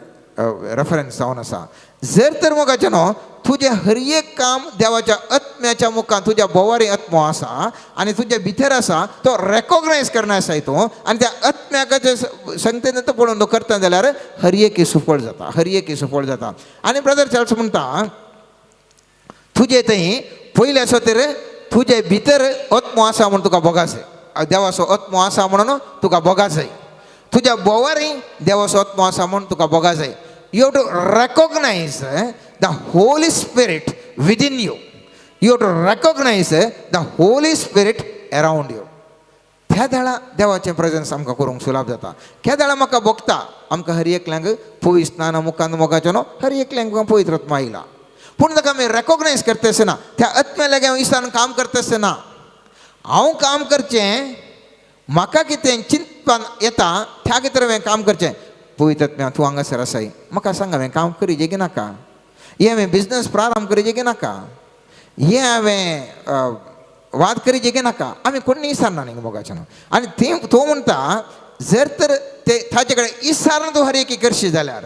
रेफरन्स जावन आसा. जर तर मोगाचें न्हू तुजें हर एक काम देवाच्या आत्म्याच्या मुखार तुज्या बोवारी आत्मो आसा आनी तुज्या भितर आसा तो रेकॉग्नायज करना आसाय तूं आनी त्या आत्म्याकाचे संगतेन तो पळोवन तो करता जाल्यार हर एक सफळ जाता, हर एक सफळ जाता. आनी ब्रदर चार्ल्स म्हणटा तुजे थंय पयले आसा तर तुजे भितर आत्मो आसा म्हूण तुका बोगा जाय. देवाचो आत्मो आसा म्हणून तुका बोगा जाय. तुज्या बोवारी देवाचो आत्मो आसा म्हूण तुका बोगा जाय. You have to recognize the Holy Spirit within you. You have to recognize the Holy Spirit around you. त्या देळा देवाचें प्रेझन्स आमकां करूंक सुलभ जाता. त्या देळा म्हाका भोगता आमकां हर एकल्यांक पवित्र स्नाना मुखांत मोगाचें न्हू हर एकल्यांक पवित्र आत्मा आयला. पूण ताका आमी रेकॉग्नायज करता आसतना त्या आत्म्या लागीं हांव इसान काम करता आसतना हांव काम करचें म्हाका कितें चिंतपान येता त्या खातीर हांवें काम करचें. पवित्र आत्म्या तूं हांगासर आसाय म्हाका सांग हांवें काम करीचें की नाका, हें हांवें बिजनस प्रारंभ करीचें की नाका, हें हांवें वाद करीचें की नाका. आमी कोणी विचारना न्ही मोगाचें न्हू. आनी तें तो म्हणटा जर तर ते ताजे कडेन इसारण तूं हर एक करशी जाल्यार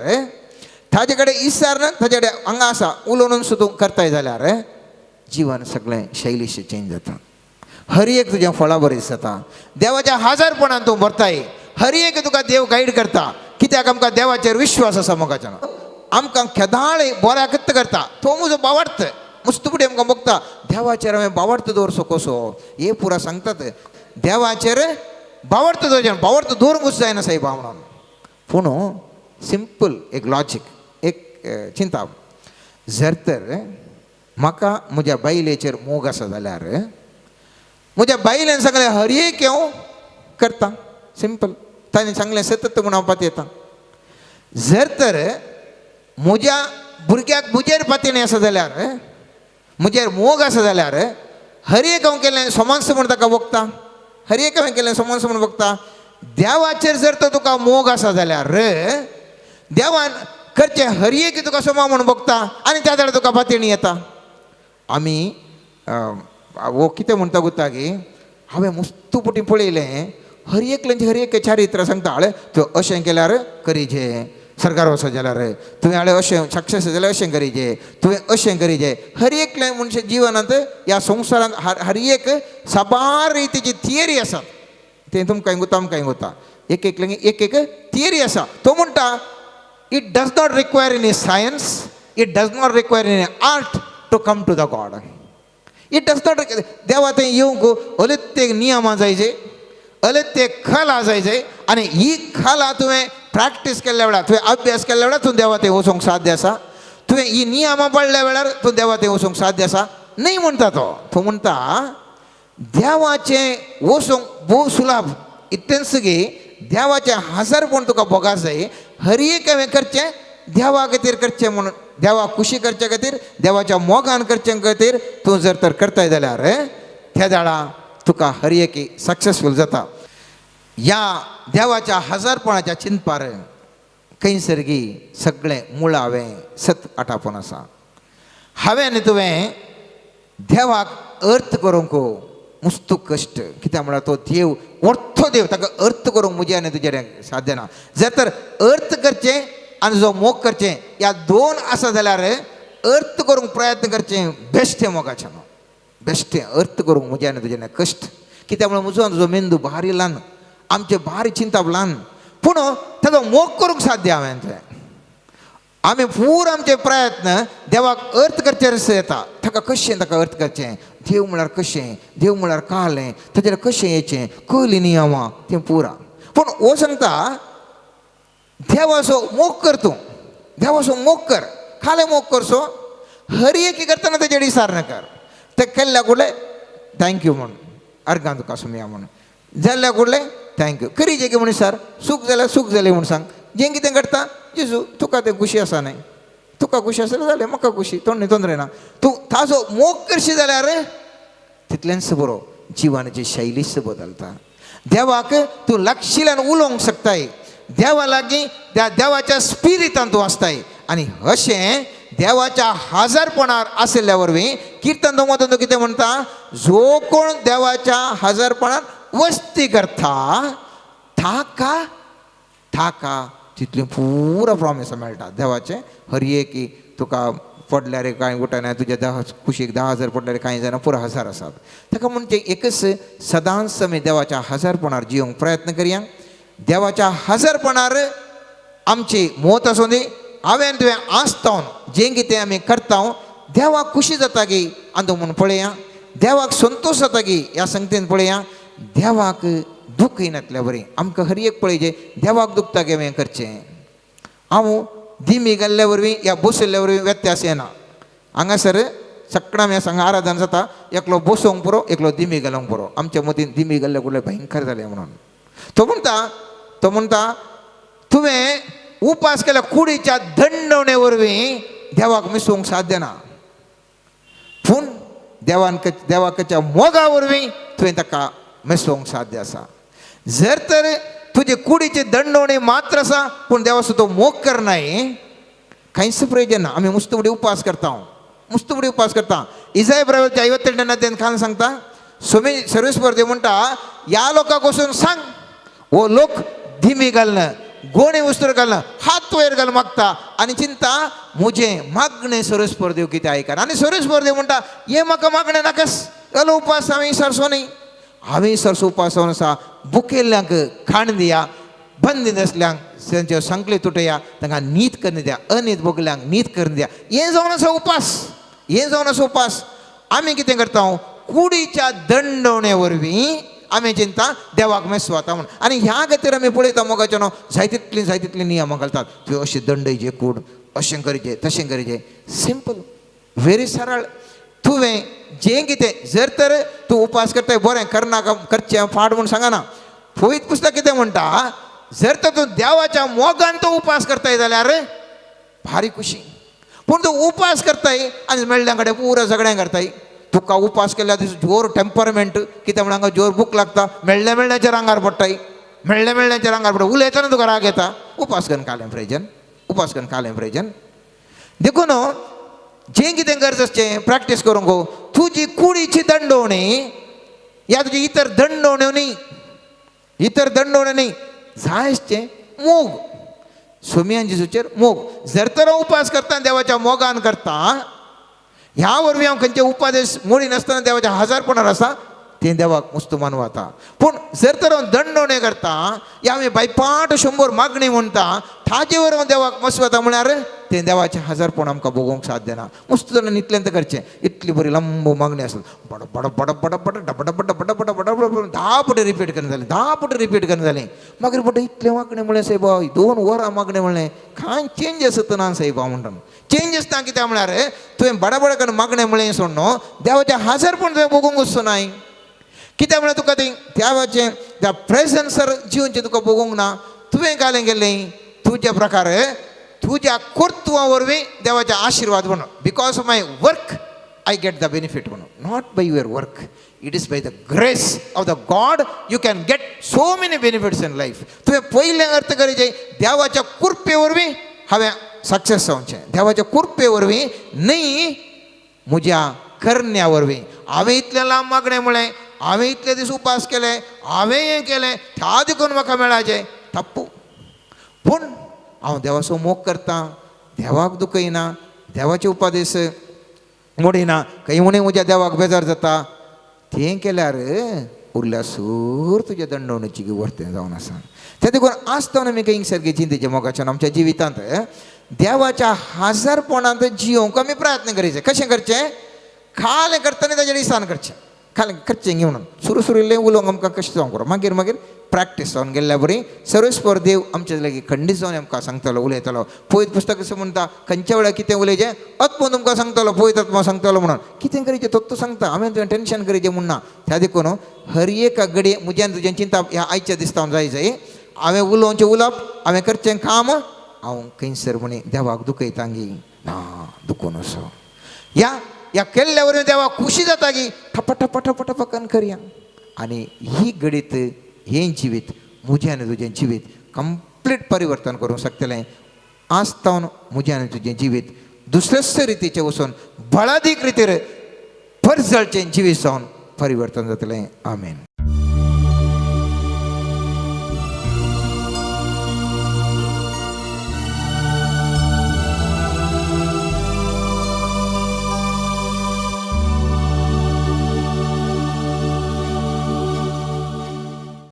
ताजे कडेन इसारण ताजे कडेन हांगा आसा उलोवन सुद्दां करताय जाल्यार जिवन सगळें शैलीशी चेंज जाता. हर एक तुजें फळां बरीं जाता. देवाच्या हजारपणान तूं भरताय. हर एक तुका देव गायड करता. कित्याक आमकां देवाचेर विश्वास आसा मोगाच्यान. आमकां केदाळ बऱ्या कत्त करता. तो म्हजो बावार्थ मस्त फुडें आमकां बगता देवाचेर हांवें बावार्थ दवरचो कसो हे पुरा सांगतात. देवाचेर बावरतो दोजन बावरतो दवरूंक वच जायना साई भावनान पूण सिंपल एक लॉजीक एक चिंता जर तर म्हाका म्हज्या बायलेचेर मोग आसा जाल्यार म्हज्या बायलेन सांगलें हर एक हांव करता सिंपल ताणें सांगलें सतत म्हूण हांव पातयेतां जर तर म्हज्या भुरग्याक म्हजेर पातयणी आसा जाल्यार म्हजेर मोग आसा जाल्यार हर एक हांव केलें सोमानस म्हूण ताका बगता हर एक हांवें केलें सोमानस म्हूण बगता देवाचेर जर तर तुका मोग आसा जाल्यार देवान करचें हर एक तुका सोमा म्हूण बगता आनी त्या वेळार तुका पातयणी येता आमी वो कितें म्हणटा गुता की हांवें मस्तू पुटी पळयलें हर एक चारित्र सांगता हळे तूं अशें केल्यार करीजे सरकार वचत जाल्यार तुवें हाळे अशें सक्सेस जाल्यार अशें करीजे तुवें अशें करीजे हर एकल्या मनशा जिवनांत ह्या संवसारांत हर एक साबार रितीची थियरी आसा तें तुमकां गुता आमकां गुता एक थियरी आसा तो म्हणटा it does not require any science it does not require any art to come to the God it does not देवा थंय येवंक अलेच ते नियमां जायचे अलेच ते खाला जायचे आनी ही खाला तुवें प्रॅक्टीस केल्ल्या वेळार तुवें अभ्यास केल्ल्या वेळार तूं देवा थंय वचोंक साध्य आसा तुवें ही नियमां पाळल्या वेळार तूं देवा थंय वचोंक साध्य आसा न्ही म्हणटा तो म्हणटा देवाचें वचोंक भोव सुलभ इतलें सगळी देवाचें हजारपण तुका बोगास जाय हर एक हांवें करचें देवा खातीर करचें म्हणून देवा खुशी करचे खातीर देवाच्या मोगान करचे खातीर तूं जर तर करताय जाल्यार त्या वेळा तुका हर एक सक्सेसफूल जाता ह्या देवाच्या हजारपणाच्या चिंतपार खंयसरगी सगळें मुळावें सत आटापण आसा हांवें आनी तुवें देवाक अर्थ करूंक मस्त कश्ट कित्याक म्हळ्यार तो देव व्हडलो देव ताका अर्थ करूंक म्हजें आनी तुजें साध्य ना जर तर अर्थ करचें आनी जो मोग करचें ह्या दोन आसा जाल्यार अर्थ करूंक प्रयत्न करचें बेश्टें मोगाचें न्हू बेश्टें अर्थ करूंक म्हजें आनी तुजें कश्ट कित्याक म्हळ्यार म्हजो आनी तुजो मेंदू भारी ल्हान आमचे भारी चिंता ल्हान पूण ताचो मोग करूंक साध्य हांवें तुवें आमी पूर आमचे प्रयत्न देवाक अर्थ करचेर येता ताका कशें ताका अर्थ करचें देव म्हळ्यार कशें देव म्हळ्यार कालें ताचेर कशें येचें कळ्ळीं नियमां तें पुरा पूण हो सांगता देवाचो मोग कर तूं देवाचो मोग कर खालें मोग करचो हर एक करतना तेजेर विचार नाका ते केल्ल्या फुडलें थँक्यू म्हूण अर्गां तुका सुमया म्हूण जाल्ल्या फुडलें थँक्यू करीजे की म्हण सर सूख जाल्यार सूख जालें म्हूण सांग जें कितें करता जेजू तुका तें खुशी आसा न्हय तुका खुशी आसा जालें म्हाका खुशी तोंडरे ना तूं ताचो मोग करशी जाल्यार तितलेंच बरो जिवनाची शैलीच बदलता देवाक तूं लागशिल्ल्यान उलोवंक शकताय देवा लागीं त्या देवाच्या स्पिरिटान तूं आसताय आनी अशें देवाच्या हजारपणार आशिल्ल्या वरवीं किर्तन दोमोदन कितें म्हणटा जो कोण देवाच्या हजारपणान वस्ती करता ताका ताका तितलें पुरो प्रॉमिस मेळटा देवाचें हर एक तुका पडल्यार कांय गुटाना तुज्या कुशीक 10,000 पडल्यार कांय जाणां पुरो 1000 आसात ताका म्हणजे एकच सदांच आमी देवाच्या हजारपणार जिवंक प्रयत्न करया देवाच्या हजारपणार आमची मोत आसूं दी हांवें तुवें आसता जें कितें आमी करता देवाक खुशी जाता गी आनी म्हणून पळया देवाक संतोश जाता गी ह्या संगतीन पळया देवाक दूख येनातल्या बरें आमकां हर एक पळय देवाक दुखता गे हें करचें हांव दिमी घाल्ल्या वरवीं या बसयल्ल्या वरवीं व्यत्यास येना हांगासर सकाळ हें सांगा आराधन जाता एकलो बसोवंक पुरो एकलो दिमी घालूंक पुरो आमच्या मतीन दिमी घाल्ल्या फुडलें भयंकर जालें म्हणून तो म्हणटा तुवें उपास केल्या कुडीच्या दंडवणे वरवीं देवाक मिसोवंक साध्य ना पूण देवाच्या मोगा वरवीं तुवें ताका मिसोवंक साध्य आसा जर तर तुजे कुडीचे दंडवणे मात्र आसा पूण देवाचो तो मोग करनाय कांयच प्रयोजन ना आमी मुस्तुबडी उपास करता इजाय प्रवेच्या 58 खान सांगता सर्वेस्वर देव म्हणटा ह्या लोकांक वचून सांग हो लोक धिमी घालना गोणे वस्त्र घालना हात वयर घाल मागता आनी चिंता म्हजें मागणें सर्वेस्वर देव कितें आयकना आनी सर्वेस्वर देव म्हणटा हें म्हाका मागणें नाकास जालो उपास हांवें सरसो न्ही हांवें सरसो उपास आसा बुकेल्ल्यांक खाण दिया बंदीत असल्यांक तांच्यो संकले तुटया तांकां न्हीद करून दिया अन्हीद भोगल्यांक न्हीद करून दिया हें जावन आसा उपास आमी कितें करता कुडीच्या दंडवणे वरवीं आम्ही चिंता देवाक मेसवाता म्हणून. आणि ह्या खातीर आमी पळयता मोगाचे न्हू जायतितली नियमां घालतात. तुवें अशें दंडयचे कूड, अशें करीचे तशें करीचे. सिंपल, व्हेरी सरळ. तुवें जें कितें जर तर तूं उपास करताय बरें करनाका करचें फाट म्हणून सांगना. पवित्र पुस्तक कितें म्हणटा, जर तर तूं देवाच्या मोगान तो उपास करताय जाल्यार भारी खुशी. पूण तूं उपास करताय आनी मेळ्ळ्या कडेन पुरो सगळें करताय. तुका उपास केल्या दिस जोर टेम्परमेंट कितें म्हण हांगा जोर भूक लागता, मेळ्ळ्याच्या रांगार पडटाय, मेळ्ळ्याच्या रांगार पडटा, उलयतना तुका राग येता. उपास करून कालें फ्रेजन, उपास करून कालें फ्रेजन. देखून जें कितें गरजेचें प्रॅक्टीस करूंक गो. तुजी कुडीची दंडोवणी ह्या तुजी इतर दंडोवण्यो न्ही, इतर दंडोवण्यो न्ही, जायशें मोग सोमियान जेजूचेर मोग. जर तर हांव उपास करता देवाच्या मोगान करता, ह्या वरवीं हांव खंयचे उपादेश मोडी नासतना देवाच्या हजारपणान आसा तें देवाक मुस्त मानवता. पूण जर तर हांव दंडोवणे करता या हांवें बायपाट 100 मागणी म्हणटा ताजे वर हांव देवाक मसवता म्हळ्यार तें देवाचें हजारपण आमकां भोगोवंक साध्य ना. मस्त जाणां इतलेंत करचें. इतली बरी लंब मागणी आसली, बड बड बड बड बड डबड बड बड बड बड बड 10 फावटी रिपीट करून जालें, 10 फावटी रिपीट करून जालें. मागीर बट इतलें मागणें म्हळें सायबा 2 वरां मागणें म्हणलें कांय चेंजीस ना सायबा म्हणटा. चेंजीस ना कित्याक म्हळ्यार तुवें बडबड करून मागणें म्हळें सोड न्हू, देवाचें हजारपण तुवें भोगोवंक वचचो नाय. कित्याक म्हळ्यार तुका तें देवाचें त्या प्रेझन्सर जिवनचें तुका भोगोवंक ना. तुवें घालें गेलें तुज्या प्रकार तुज्या कर्तुवा वरवीं देवाचे आशिर्वाद म्हणून. Because of my work I get the benefit म्हणून, not by your work. It is by the grace of the God you can get so many benefits in life. तुवें पयलें अर्थ करीचे देवाच्या कृपे वरवीं हांवें सक्सेस जावचें, देवाच्या कृपे वरवीं न्ही म्हज्या करण्या वरवीं. हांवें इतलें लांब मागणें म्हळें, हांवें इतले दीस उपास केले, हांवें हें केलें, त्या देखून म्हाका मेळाचें तप्पू. पूण हांव देवाचो मोग करता, देवाक दुखयना, देवाचे उपादेश मोडिना, खंय म्हणे म्हज्या देवाक बेजार जाता, तें केल्यार उरल्या सूर तुज्या दंडोवणीची वर्तें जावन आसा. त्या देखून आसतना आमी खंय सारके चिंतेचे मोगाच्यान आमच्या जिवितांत देवाच्या हजारपणांत जियोवंक आमी प्रयत्न करचें. कशें करचें? खालें करतना ताच्या दिसान करचें, खालें करचें न्ही म्हणून. सुरू इल्लें उलोवंक आमकां कशें जावंक करो, मागीर प्रॅक्टीस जावन गेल्ल्या बरी. सर्वेस्पर देव आमचे लागीं खंडीत जावन आमकां सांगतलो, उलयतलो. पळयत पुस्तक अशें म्हणटा खंयच्या वेळार कितें उलयचें आत्मो तुमकां सांगतलो, पळयत आत्मा सांगतलो म्हणून. कितें करीचें तो सांगता, हांवें तुवें टेन्शन करीचें म्हूण ना. त्या देखून हर एक घडये म्हज्यान तुजें चिंता ह्या आयच्या दिसतावन जाय. हांवें उलोवचें उलोवप, हांवें करचें काम, हांव खंयसर म्हणे देवाक दुखयतांगी ना, दुखून असो. ह्या केल्ल्या वरवीं देवाक खुशी जाता की ठप ठप ठप ठप करून करया. आनी ही घडीत हें जिवीत म्हजें आनी तुजें जिवीत कंप्लीट परिवर्तन करूंक शकतलें. आज तावन म्हजें आनी तुजें जिवीत दुसरेच रितीचें वचून बळादीक रितीर परजळचें जिवीत जावन परिवर्तन जातलें. आमेन.